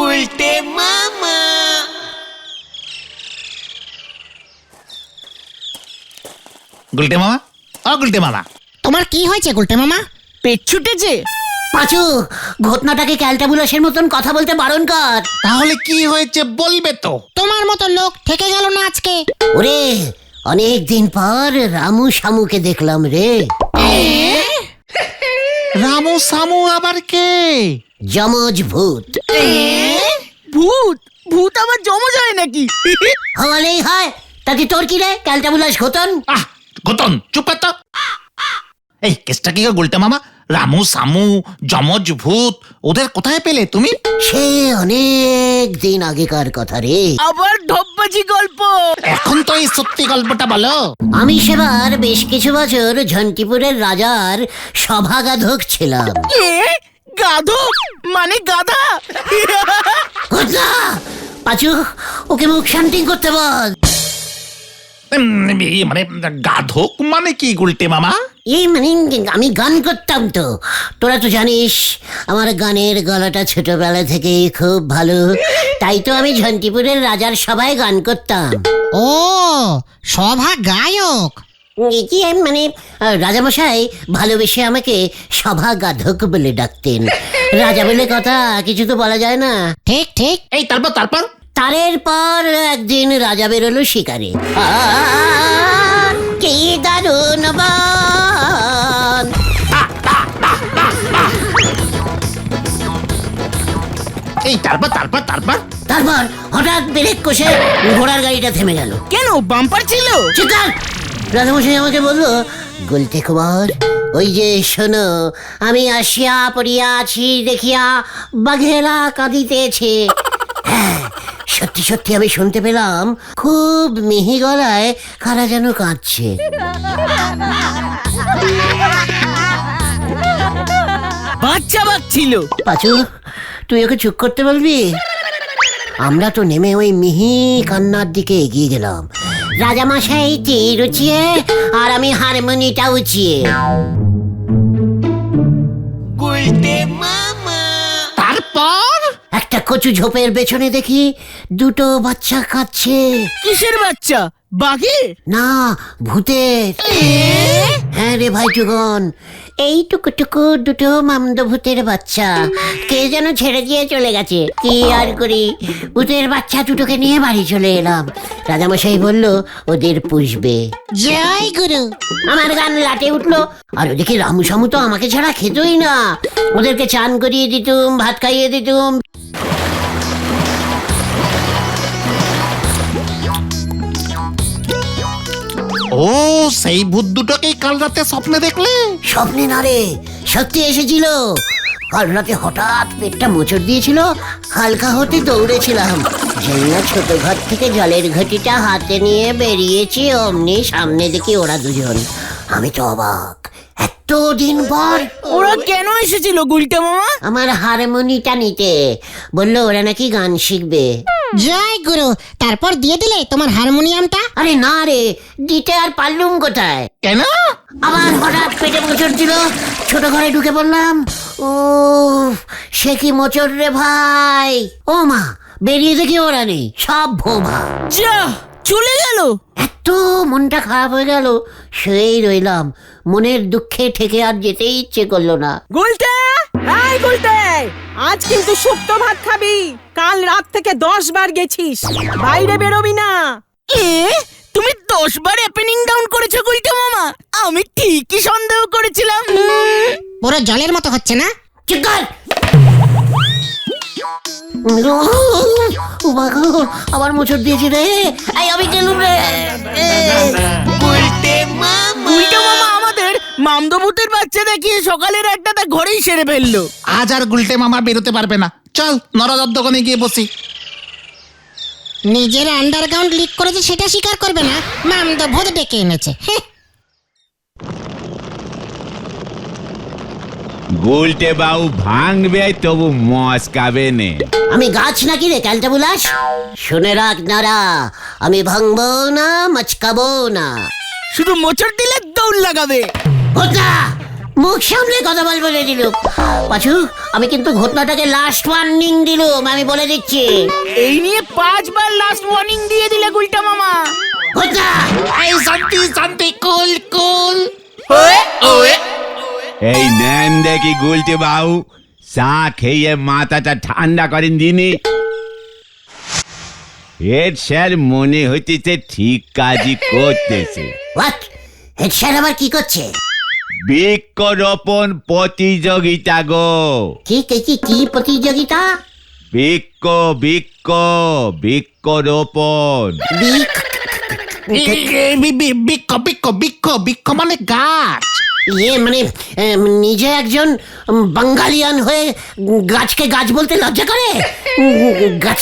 গুলটে মামা। গুলটে মামা, ও গুলটে মামা, তোমার কি হয়েছে গুলটে মামা? পেট ছুটেছে? পাঁচু, ঘটনাটাকে ক্যালটাবুলাসের মতন কথা বলতে বারণ কর। তাহলে কি হয়েছে বলবে তো? তোমার মতো লোক থেকে গেল না আজকে। ওরে, অনেক দিন পর রামু শামুকে দেখলাম রে। রামু সামু আবার কে? যমজ ভূত। ভূত? ভূত আবার জমজ হয় নাকি? হওয়ালেই হয়, তাতে তোর কি রে ক্যালটাবুলাস ঘটন? আহ, ঘটন চুপ কর তো। এই কেসটা কি গো গুলটে মামা? রামু সামু যমজ ভূত ওদের কোথায় পেলে তুমি? সে অনেক দিন আগেকার কথা রে। আবার ঢপবাজি গল্প? এখন তো এই সত্যি গল্পটা বলো। আমি সেবার বেশ কিছু বছর ঝন্টিপুরের রাজার সভাগাধক ছিলাম। এ গাধক মানে গাধা? ঘটনা, পাঁচু, ওকে মুখ শান্তি করতে বল। মানে গাধক মানে কি গুলটে মামা? এই মানে আমি গান করতাম তো, তোরা তো জানিস আমার গানের গলাটা ছোটবেলা থেকেই খুব ভালো, তাই তো আমি ঝন্টিপুরের রাজার সভায় গান করতাম। ও, সভা গায়ক। কি মানে রাজামশাই ভালোবেসে আমাকে সভাগাধক বলে ডাকতেন। রাজা বলে কথা, কিছু তো বলা যায় না। ঠিক ঠিক। এই তারপর তারের পর একদিন রাজা বেরোলো শিকারে। কি দারুণ বান! এই তারপর তারপর হঠাৎ ব্রেক কষে ঘোড়ার গাড়িটা থেমে গেল। কেন, বাম্পার ছিল? চিৎকার! রাজামশাই আমাকে বলল, গুলটে কুমার, ওই যে শোনো, আমি আসিয়া পড়িয়া আছি দেখিয়া বাঘেরা কাঁদিতেছে। হ্যাঁ, সত্যি সত্যি আমি শুনতে পেলাম খুব মিহি গলায় কারা যেন কাঁদছে। বাচ্চা বাঘ ছিল? পাঁচু, তুই ওকে চুপ করতে বলবি? আমরা তো নেমে ওই মিহি কান্নার দিকে এগিয়ে গেলাম। রাজামশাই তীর উঁচিয়ে আর আমি হারমোনিটা উঁচিয়ে। গুলটে মামা। তারপর একটা কচু ঝোপের পেছনে দেখি দুটো বাচ্চা কাঁদছে। কিসের বাচ্চা? বাঘের? না, ভূতের। হ্যাঁ রে ভাই যুগন, এই টুকু দুটো মামদ ভূতের বাচ্চা কে যেন ছেড়ে দিয়ে চলে গেছে। কি আর করি, ভূতের বাচ্চা দুটোকে নিয়ে বাড়ি চলে এলাম। রাজামশাই বলল ওদের পুষবে। জয় গুরু। আমার গান লাটে উঠলো। আর ওদিকে রামু সামু তো আমাকে ছাড়া খেতই না। ওদেরকে চান করিয়ে দিতুম, ভাত খাইয়ে দিতুম। ও, সেই ভূত দুটোকেই কাল রাতে স্বপ্নে দেখলে? স্বপ্নে না রে, সত্যি এসেছিল। কাল রাতে হঠাৎ পেটটা মোচড় দিয়েছিল, হালকা হতে দৌড়েছিলাম। যেই না ছোট ঘর থেকে জলের ঘটিটা হাতে নিয়ে বেরিয়েছি, অমনি সামনে দেখি ওরা দুজন। আমি তো অবাক, এতদিন পর। ওরা কেন এসেছিল গুলটে মামা? আমার হারমোনিটা নিতে বললো, ওরা নাকি গান শিখবে। জয় গুরু। তারপর দিয়ে দিলে তোমার হারমোনিয়ামটা? আরে না রে, দিতে আর পারলুম কোথায়। কেন? আবার হঠাৎ পেটে মোচড় দিল, ছোট ঘরে ঢুকে পড়লাম। ও, সে কি মোচড় রে ভাই! ও মা, বেরিয়ে দেখি ওরা নেই, সব ভোমা। যা, চলে গেল। এত মনটা খারাপ হয়ে গেল, সেই রইলাম। মনের দুঃখে ঠেকে আর যেতে ইচ্ছে করলো না। গুলটে, এই গুলটে, আজ কিন্তু শুক্তো ভাত খাবি। কাল রাত থেকে 10 বার গেছিস, বাইরে বেরোবি না। তুমি 10 বার অ্যাপেনিং ডাউন করেছো গুলটে মামা? আমি ঠিকই সন্দেহ করেছিলাম। পুরো জলের মতো হচ্ছে না? চুপ কর! আবার মোচড় দিয়েছি রে। এই আমি গেলুম রে। গুলটে মামা। গুলটে মামা আমাদের মামদভূতের বাচ্চা দেখিয়ে সকালের একটা ঘরেই সেরে ফেললো। আজ আর গুলটে মামা বেরোতে পারবে না। চল নরদার দোকানে গিয়ে বসি। নিজের আন্ডারগ্রাউন্ড লিক করেছে সেটা স্বীকার করবে না, মামদ ভূত ডেকে এনেছে। গুলটে বাবু ভাঙবে তবু মস্কাবে নে। আমি গাছ নাকি রে ক্যালটাবুলাস? শুনে রাখ নারা, আমি ভাঙবো না, মচকাবো না। শুধু মোচড় দিলে দৌড় লাগাবে। ঘটনা, মুখ সামনে কথা বল বলে দিল। পাঁচু, আমি কিন্তু ঘটনাটাকে লাস্ট ওয়ার্নিং দিলুম, আমি বলে দিচ্ছি। এই নিয়ে 5 বার লাস্ট ওয়ার্নিং দিয়ে দিলে গুলটা মামা। ঘটনা এই শান্তি শান্তি কুল কুল। এই নেন দেখি গুলটে বাবু, চা খেয়ে মাথাটা ঠান্ডা করেন দিনি। হেড স্যার মনে হইতেছে ঠিক কাজই করতেছে। হোয়াট? হেড স্যার আবার কি করছে? বৃক্ষরোপণ প্রতিযোগিতা গো। কি কি কি কি প্রতিযোগিতা? বৃক্ষরোপণ। বৃক্ষ বৃক্ষ বৃক্ষ বৃক্ষ বৃক্ষ মানে গাছ। ইয়ে মানে নিজে একজন বাঙালিয়ান হয়ে গাছকে গাছ বলতে লজ্জা করে? গাছ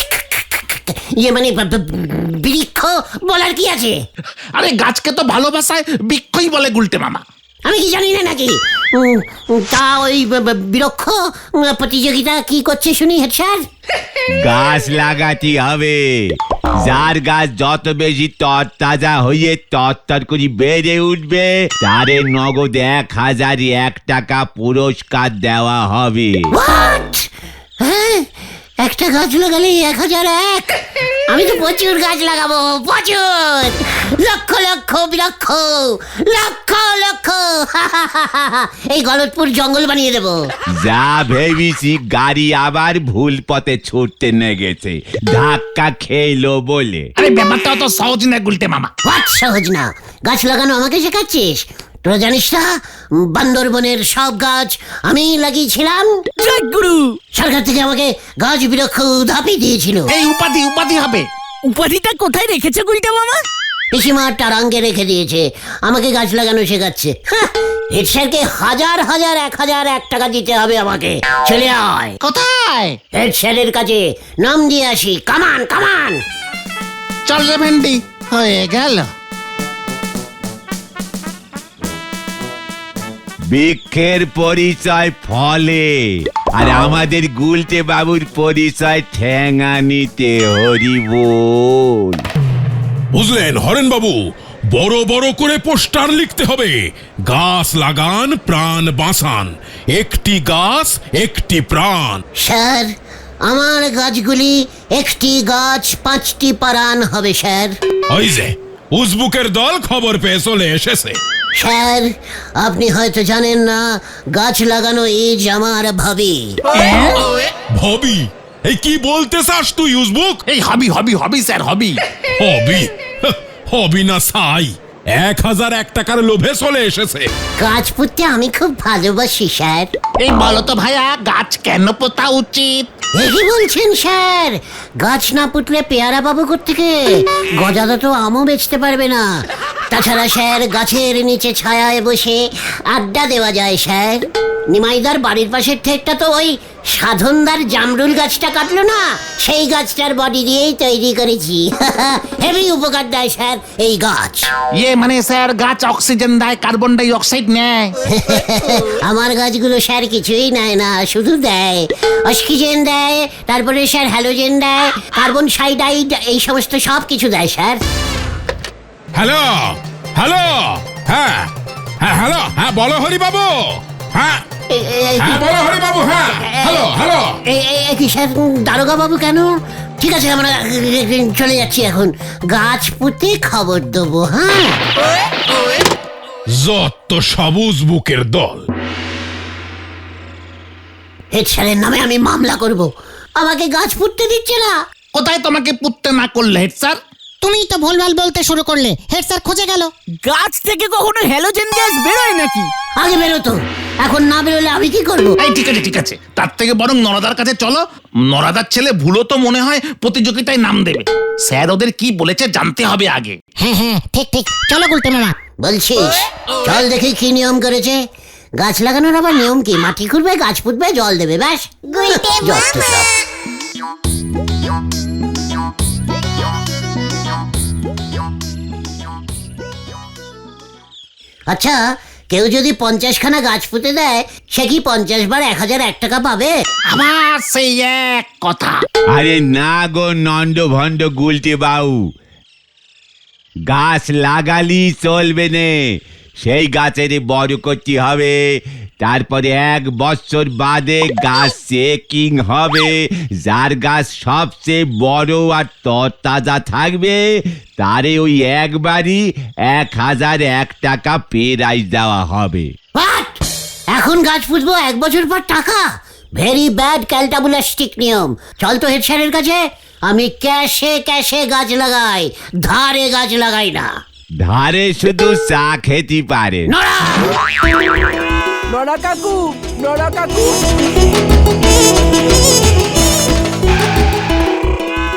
ইয়ে মানে বৃক্ষ বলার কি আছে? আরে গাছকে তো ভালোবাসায় বৃক্ষই বলে গুলটে মামা। আমি কি জানি না নাকি? তা ওই বৃক্ষ প্রতিযোগিতা কি করছে শুনি হেড স্যার? গাছ লাগাতে হবে। যার গাছ যত বেশি তরতাজা হয়ে তরতর করে বেড়ে উঠবে, তারে নগদ 1001 টাকা পুরস্কার দেওয়া হবে। হোয়াট? হ্যাঁ, একটা গাছ লাগালে 1001? আমি তো প্রচুর গাছ লাগাবো, প্রচুর, লক্ষ লক্ষ বৃক্ষ, লক্ষ লক্ষ। এই গলতপুর জঙ্গল বানিয়ে দেবো। যা ভেবেছি গাড়ি আবার ভুল পথে ছুটতে নেগেছে, ধাক্কা খেলো বলে। আরে ব্যাপারটা তো সহজ না গুলটে মামা। হোয়াট সহজ না? গাছ লাগানো আমাকে শেখাচ্ছিস? তোরা জানিস না বান্দরবনের সব গাছ আমি লাগিয়েছিলাম? জয় গুরু। সরকার থেকে আমাকে গাছ বৃক্ষ ধাপি দিয়েছিল। এই উপাধি উপাধি হবে। উপাধিটা কোথায় রেখেছে গুলটা মামা? পিসিমা টারাঙ্গে রেখে দিয়েছে, আমাকে গাছ লাগানো শেখাচ্ছে। হেড স্যারকে 1000 টাকা দিতে হবে আমাকে। চলে আয় কোথায়? হেড স্যারের কাছে, নাম দিয়ে আসি। কামান কামান। চল রে ভেন্ডি, হয়ে গেল। বৃক্ষের পরিচয় ফলে, আর আমাদের গুলটে বাবুর পরিচয় ঠ্যাঙানিতে। হরি বল। বুঝলেন হরেন বাবু, বড় বড় করে পোস্টার লিখতে হবে, গাছ লাগান প্রাণ বাঁচান, একটি গাছ একটি প্রাণ। স্যার, আমার গাছগুলি একটি গাছ 5টি পারান হবে স্যার। ওই যে উজবুকের দল খবর পেয়ে চলে এসেছে। স্যার, আপনি হয়তো জানেন না, গাছ লাগানো ইজ আমার ভাবি। ভবি? এই কি বলতে চাস তুই উজবুক? এই হবি হবি হবি স্যার, হবি। হবি? হবি না সাই, 1001 টাকার লোভে চলে এসেছে। গাছ পুঁততে আমি খুব ভালোবাসি স্যার। এই বলো তো ভাইয়া, গাছ কেন পোতা উচিত? কি বলছেন স্যার? গাছ না পুতলে পেয়ারা পাবো কোত্থেকে? গজাদা তো আমও বেচতে পারবে না। তাছাড়া স্যার, গাছের নিচে ছায়ায় বসে আড্ডা দেওয়া যায় স্যার। নিমাইদার বাড়ির পাশের থেকটা তো ওই সাধনদার জামরুল গাছটা কাটলো না, সেই গাছটার বডি দিয়েই তৈরি করেছি। হেভি উপকার দেয় স্যার এই গাছ। ইয়ে মানে স্যার, গাছ অক্সিজেন দেয়, কার্বন ডাই অক্সাইড নেয়। আমার গাছগুলো স্যার কিছুই নেয় না, শুধু দেয় অক্সিজেন দেয়, তারপরে স্যার হ্যালোজেন দেয়, কার্বন সাইডাইড, এই সমস্ত সব কিছু দেয় স্যার। হ্যালো হ্যালো, হ্যাঁ হ্যাঁ হ্যালো, হ্যাঁ বলো হরি বাবু। হ্যাঁ হ্যাঁ বলো হরি বাবু। হ্যাঁ হ্যালো হ্যালো। কি স্যার, দারোগা বাবু কেন? ঠিক আছে, আমরা চলে যাচ্ছি এখন। গাছ পুঁতে খবর দেবো। হ্যাঁ, যত সবুজ বুকের দল। হেড স্যারের নামে আমি মামলা করব, আমাকে গাছ পুঁততে দিচ্ছে না। কোথায় তোমাকে পুততে না করলে হেড স্যার? তুমিই তো ভুলভাল বলতে শুরু করলে, হেড স্যার খুঁজে গেল। গাছ থেকে কখনো হ্যালোজেন গ্যাস বেরোয় নাকি? আগে বেরোতো, এখন না বেরোলে আমি কি করবো? এই ঠিক আছে ঠিক আছে, তার থেকে বরং নরাদার কাছে চলো। নরাদার ছেলে ভুলো তো মনে হয় প্রতিযোগিতায় নাম দেবে। স্যার ওদের কি বলেছে জানতে হবে আগে। হ্যাঁ হ্যাঁ, ঠিক ঠিক, চলো গুলটে মামা। বলছিস? চল দেখি কি নিয়ম করেছে। গাছ লাগানোর আবার নিয়ম কি? মাটি খুঁড়বে, গাছ পুঁতবে, জল দেবে, ব্যাস। যত সব। আচ্ছা, কেউ যদি 50খানা গাছ পুঁতে দেয়, সে কি 50 বার 1001 টাকা পাবে? আবার সেই এক কথা। আরে না গো নন্দ ভন্ড গুলটে বাবু, গাছ লাগালি চলবে নে, সেই গাছের বড় করতে হবে, তারপরে 1 বছর বাদে গাছ চেকিং হবে। যার গাছ সবচেয়ে বড় আর তরতাজা থাকবে তারে ওই একবারই 1001 টাকা প্রাইজ দেওয়া হবে। What? এখন গাছ পুষবো 1 বছর পর টাকা? ভেরি ব্যাড ক্যালটাবুলাস্টিক নিয়ম। চল তো হেড স্যারের কাছে। আমি ক্যাশে ক্যাশে গাছ লাগাই, ধারে গাছ লাগাই না। ধারে শুধু চা খেতে পারে। নড়া! নড়া কাকু, নড়া কাকু,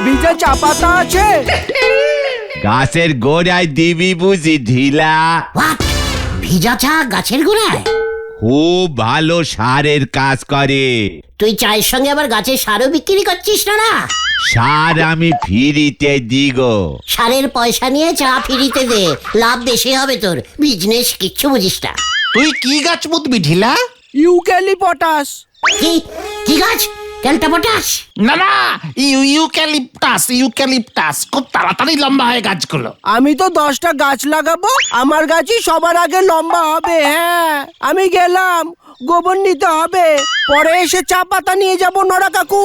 ভিজা চা পাতা আছে? গাছের গোড়ায় দিবি বুঝি ঢিলা? What? ভিজা চা গাছের গোড়ায়? খুব ভালো সারের কাজ করে। তুই চায়ের সঙ্গে আবার গাছের সারও বিক্রি করছিস না? সার আমি ফ্রিতে দিগো। সারের পয়সা নিয়ে চা ফিরিতে দে, লাভ বেশি হবে তোর। বিজনেস কিচ্ছু বুঝিস না। তুই কি গাছ পুঁতবি ঢিলা? ইউক্যালিপটাস। কি কি গাছ? ক্যালটা পটাস? না না, ইউক্যালিপটাস, ইউক্যালিপটাস খুব তাড়াতাড়ি লম্বা হয় গাছগুলো। আমি তো 10টা গাছ লাগাবো, আমার গাছই সবার আগে লম্বা হবে। হ্যাঁ, আমি গেলাম, গোবর নিতে হবে, পরে এসে চা পাতা নিয়ে যাব। নড়া কাকু,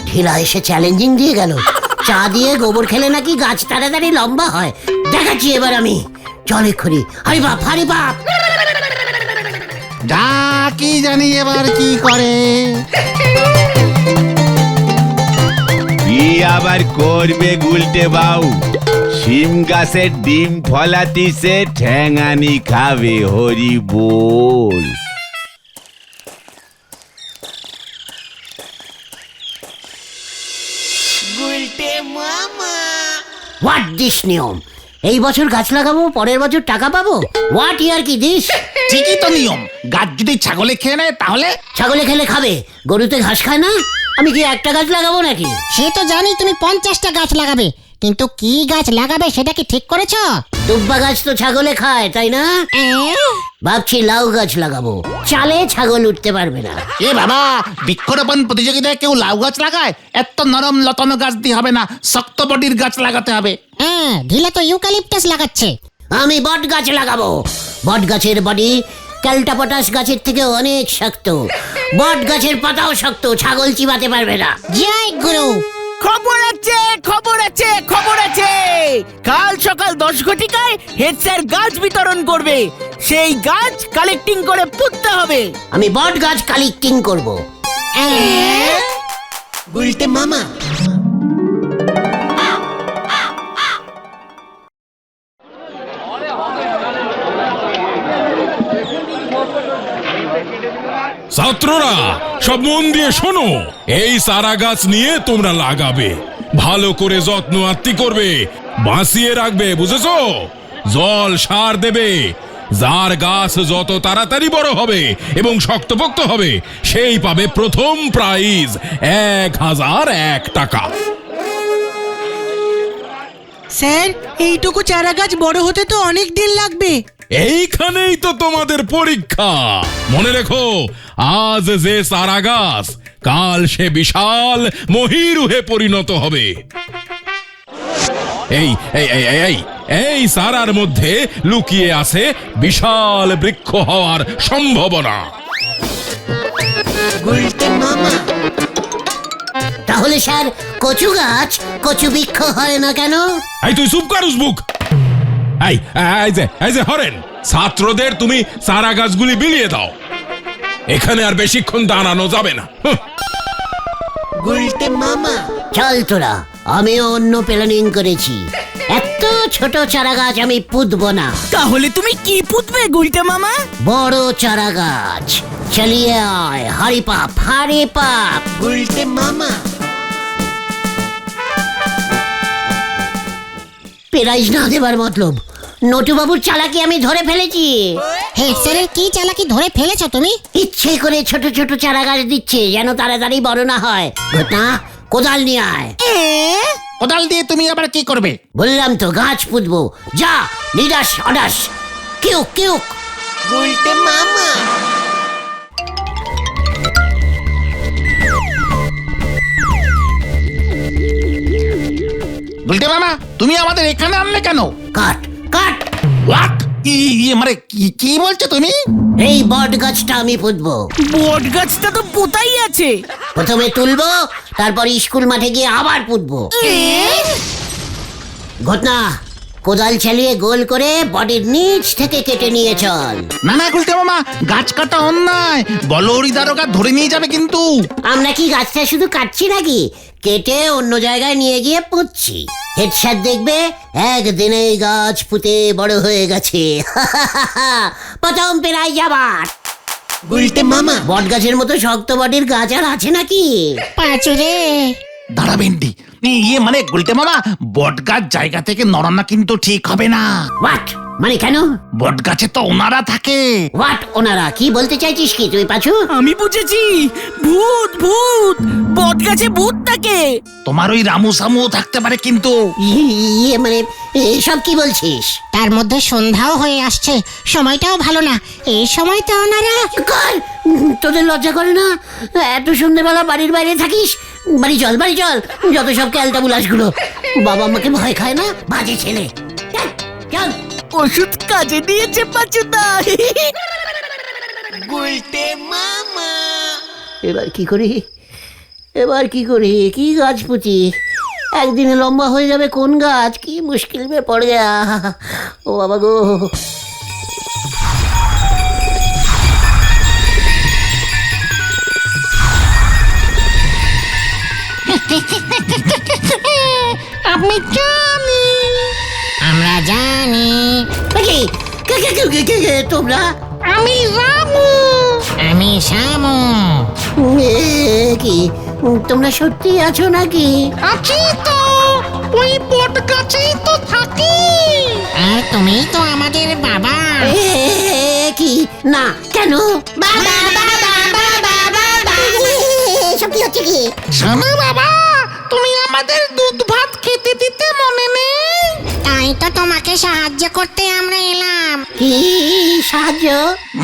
ঢিলা এসে চ্যালেঞ্জিং দিয়ে গেল। চা দিয়ে গোবর খেলে নাকি গাছ তাড়াতাড়ি লম্বা হয়। দেখাচ্ছি এবার আমি। চল এক্ষুনি, হারি বাপ, হারি বাপ। যা, কি জানি এবার কি করে। কি আবার করবে গুলটে বাউ? শিম গাছের ডিম ফলাতিছে, ঠ্যাঙানি খাবে হরি বল। গুলটে মামা। হোয়াট দিস নিয়ম? এই বছর গাছ লাগাবো, পরের বছর টাকা পাবো? হোয়াট ইয়ার কি দিস? ঠিকই তো নিয়ম। গাছ যদি ছাগলে খেয়ে নেয় তাহলে? ছাগলে খেলে খাবে, গরুতে ঘাস খায় না। আমি কি একটা গাছ লাগাবো নাকি? সে তো জানি তুমি 50টা গাছ লাগাবে, কিন্তু কি গাছ লাগাবে সেটা কি ঠিক করেছো? দুব্বা গাছ তো ছাগলে খায়, তাই না? ভাবছি লাউ গাছ লাগাবো, চালে ছাগল উঠতে পারবে না। এ বাবা, বৃক্ষরোপণ প্রতিযোগিতায় কেউ লাউ গাছ লাগায়? এত নরম লতানো গাছ দিয়ে হবে না, শক্ত বডির গাছ লাগাতে হবে। হ্যাঁ, ঢিলা তো ইউক্যালিপটাস লাগাচ্ছে। আমি বট গাছ লাগাবো। বট গাছের বডি ক্যালটা পটাস গাছের থেকে অনেক শক্ত। বট গাছের পাতাও শক্ত, ছাগল চিবাতে পারবে না। জয় গুরু। খবর আছে, খবর আছে, খবর আছে। কাল সকাল 10 ঘটিকায় হেড স্যার গাছ বিতরণ করবে। সেই গাছ কালেক্টিং করে পুঁততে হবে। আমি বট গাছ কালেক্টিং করব। গুলটে মামা। ছাত্ররা সব মন দিয়ে শোনো, এই সারা গাছ নিয়ে তোমরা লাগাবে, ভালো করে যত্ন আত্তি করবে, বাঁচিয়ে রাখবে, বুঝেছো? জল সার দেবে। যার গাছ যত তাড়াতাড়ি বড় হবে এবং শক্তপোক্ত হবে সেই পাবে প্রথম প্রাইজ 1001 টাকা। স্যার, এইটুকু চারা গাছ বড় হতে তো অনেক দিন লাগবে। এইখানেই তো তোমাদের পরীক্ষা। মনে রেখো, আজ যে সারা গাছ, কাল সে বিশাল মহিরুহে পরিণত হবে। এই এই এই এই এই সারার মধ্যে লুকিয়ে আছে বিশাল বৃক্ষ হওয়ার সম্ভাবনা। গুলটে মামা। তাহলে স্যার, কচু গাছ কচু বৃক্ষ হয় না কেন? এই তুই চুপ কর উসবুক। এই যে হরেন, ছাত্রদের তুমি সারা গাছগুলি বিলিয়ে দাও। এখানে আর বেশিক্ষণ দাঁড়ানো যাবে না। গুলটে মামা। চল তোরা, আমিও অন্য প্ল্যানিং করেছি। এত ছোট চারা গাছ আমি পুঁতবো না। তাহলে তুমি কি পুঁতবে গুলটে মামা? বড় চারা গাছ। চলিয়ে আয়, হারি পাপ, হারি পাপ। গুলটে মামা। প্রাইজ না দেবার মতলব, নটুবাবুর চালাকি আমি ধরে ফেলেছি। হেড স্যারের কি চালাকি ধরে ফেলেছো তুমি? ইচ্ছে করে ছোট ছোট চারা গাছ দিচ্ছে যেন তাড়াতাড়ি বড় না হয়। ঘটনা, কোদাল নিয়ে আয়। কোদাল দিয়ে তুমি আবার কি করবে? বললাম তো গাছ পুঁতবো। যা, নিদাস অডাস, কিউক কিউক। গুলটে মামা। গুলটে মামা, তুমি আমাদের এখানে আনলে কেন? কাট কাট। হোয়াট মানে কি বলছো তুমি? এই বট গাছটা আমি পুঁতবো। বট গাছটা তো পোতাই আছে। প্রথমে তুলবো, তারপর স্কুল মাঠে গিয়ে আবার পুঁতবো। ঘটনা, কোদাল চালিয়ে গোল করে বডির নিচ থেকে কেটে নিয়ে চল। না না গুলটে মামা, গাছ কাটা অন্যায়, বলহরি দারোগা ধরে নিয়ে যাবে কিন্তু। আমরা কি গাছটা শুধু কাটছি নাকি, কেটে অন্য জায়গায় নিয়ে গিয়ে পুঁতছি। হেড স্যার দেখবে একদিনে গাছ পুঁতে বড় হয়ে গেছে। প্রথম পেরাই যাবার। গুলটে মামা বট গাছের মতো শক্ত বডির গাছ আর আছে নাকি? পাঁচুরে দাঁড়া ভেন্ডি, মানে গুলটে মামা, বট গাছ জায়গা থেকে নড়ানো কিন্তু ঠিক হবে না। হোয়াট মানে কেন? বট গাছে তো ওনারা থাকে। হোয়াট ওনারা? কি বলতে চাইছিস কি তুই পাঁচু? আমি বুঝেছি, ভূত ভূত, বট গাছে ভূত থাকে। তোমার ওই রামু সামুও থাকতে পারে কিন্তু। ইয়ে মানে এসব কি বলছিস? তার মধ্যে সন্ধ্যাও হয়ে আসছে, সময়টাও ভালো না। এই সময় তো ওনারা কর, তোদের লজ্জা করে না? এত সন্ধ্যেবেলা বাড়ির বাইরে থাকিস? বাড়ি চল বাড়ি চল, যত সব ক্যালটা বুলাসগুলো। বাবা আমাকে ভয় খায় না, বাজে ছেলে। চল, চল। ওষুধ কাজে দিয়েছে পাচুদা। গুলটে মামা এবার কি করি, এবার কি করি? কি গাছ পুঁতি? একদিনে লম্বা হয়ে যাবে কোন গাছ? কি মুশকিল মে পড়ে গেয়া। ও বাবা গো। আপনি জানি, আমরা জানি। কি? তোমরা? আমি রামু, আমি শ্যামু। কি তোমরা সত্যি আছো নাকি? আছি তো, ওই বট গাছেই তো থাকি। আর তুমি তো আমাদের বাবা। কি না কেন? বাবা বাবা বাবা বাবা, সব কি হচ্ছে কি? শোনো বাবা, তুমি আমাদের দুধ ভাত খেতে দিতে মনে নেই, তাই তো তোমাকে সাহায্য করতে আমরা এলাম। কি সাহায্য?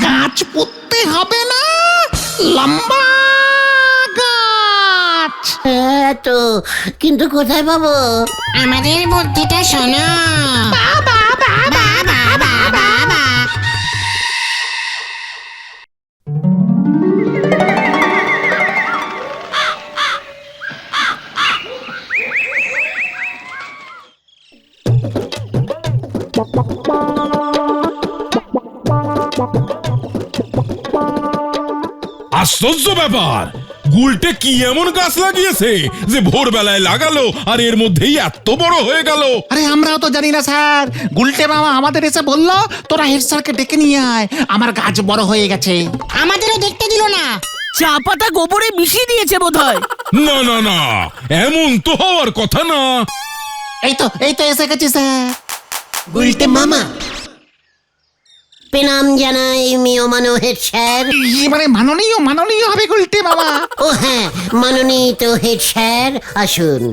গাছ পুঁততে হবে না, লম্বা গাছ। তো কিন্তু কোথায় পাবো? আমাদের বুদ্ধিটা শোনো। বাবা বাবা বাবা বাবা। আশ্চর্য ব্যাপার, গুলটে কি এমন গাছ লাগিয়েছে যে ভোরবেলায় লাগালো আর এর মধ্যেই এত বড় হয়ে গেল? আরে আমরাও তো জানি না স্যার, গুলটে মামা আমাদের এসে বললো তোরা হেড স্যারকে ডেকে নিয়ে আয়, আমার গাছ বড় হয়ে গেছে। আমাদেরও দেখতে দিল না। চা পাতা গোবরে মিশিয়ে দিয়েছে বোধহয়। না না না, এমন তো হওয়ার কথা না। এই তো এসে গেছি স্যার। গুলটে মামা প্রণাম জানাই মিয়মানো হেড স্যার। মানে মাননীয় হবে গুলটে মামা। ও হ্যাঁ, মাননীত হেড স্যার আসুন।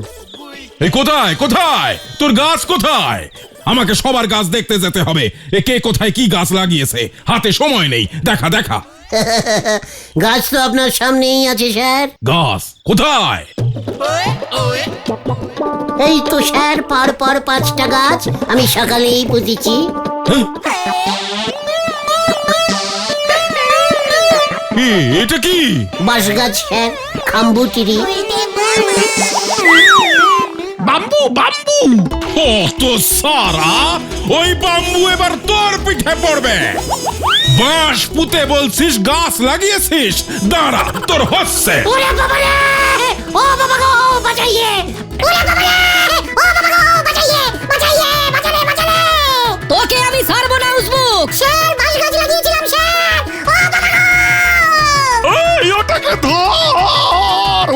এই কোথায় কোথায় তোর গাছ কোথায়? আমাকে সবার গাছ দেখতে যেতে হবে। এ কে কোথায় কি গাছ লাগিয়েছে, হাতে সময় নেই। দেখা দেখা। গাছ তো আপনার সামনেই আছে স্যার। গাছ কোথায়? এই তো স্যার, পর পর 5টা গাছ আমি সকালেই পুঁতেছি। এটা কি? বাঁশ গাছ স্যার, খাম্বুটিরি। বাম্বু ও তো সারা, ওই বাম্বু এবার তোর পিঠে পড়বে। বাঁশ পুঁতে বলছিস, গাছ লাগিয়েছিস? দাঁড়া, তোর হচ্ছে। ওরে বাবা রে! ও বাবা গো, বাঁচাইয়ে! ওরে বাবা রে! ও বাবা গো, বাঁচাইয়ে! বাঁচাইয়ে! বাঁচালে, বাঁচালে! তোকে আমি ছাড়বো না উসবুক। স্যার, বাঁশ গাছ লাগিয়েছিলাম স্যার! ও বাবা গো!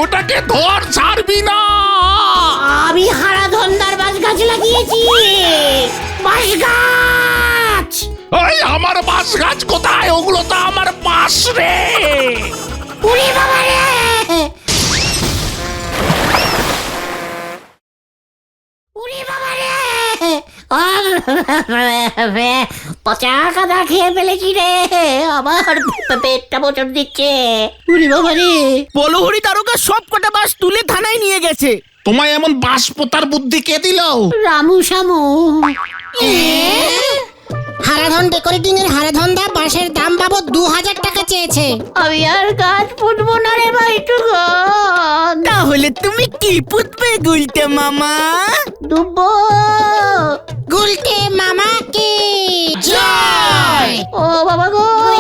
ওটাকে ধর, ছাড়বি না। আমি হারাধন্দার বাঁশ গাছ লাগিয়েছি। বাঁশ গাছ! ওই আমার বাঁশ গাছ কোথায়? ওগুলো তো আমার বাঁশ রে। ওরে বাবা রে! ওরে বাবা রে! পচা কাদা খেয়ে ফেলেছি রে, আমার পেটটা মোচড় দিচ্ছে। ওরে বাবা রে! বলহরি দারোগা সব কটা বাস তুলে থানায় নিয়ে গেছে। তোমায় এমন বাঁশ পোতার বুদ্ধি কে দিল? রামু শামু। হারাধন ডেকোরেটিং এর হারাধন দা বাঁশের দাম বাবদ 2000 টাকা চেয়েছে। আমি আর গাছ পুঁতবো না রে ভাইটু গো। তাহলে তুমি কি পুতবে গুলটে মামা? দুব্বো। গুলটে মামা কি জয়। ও বাবা গো।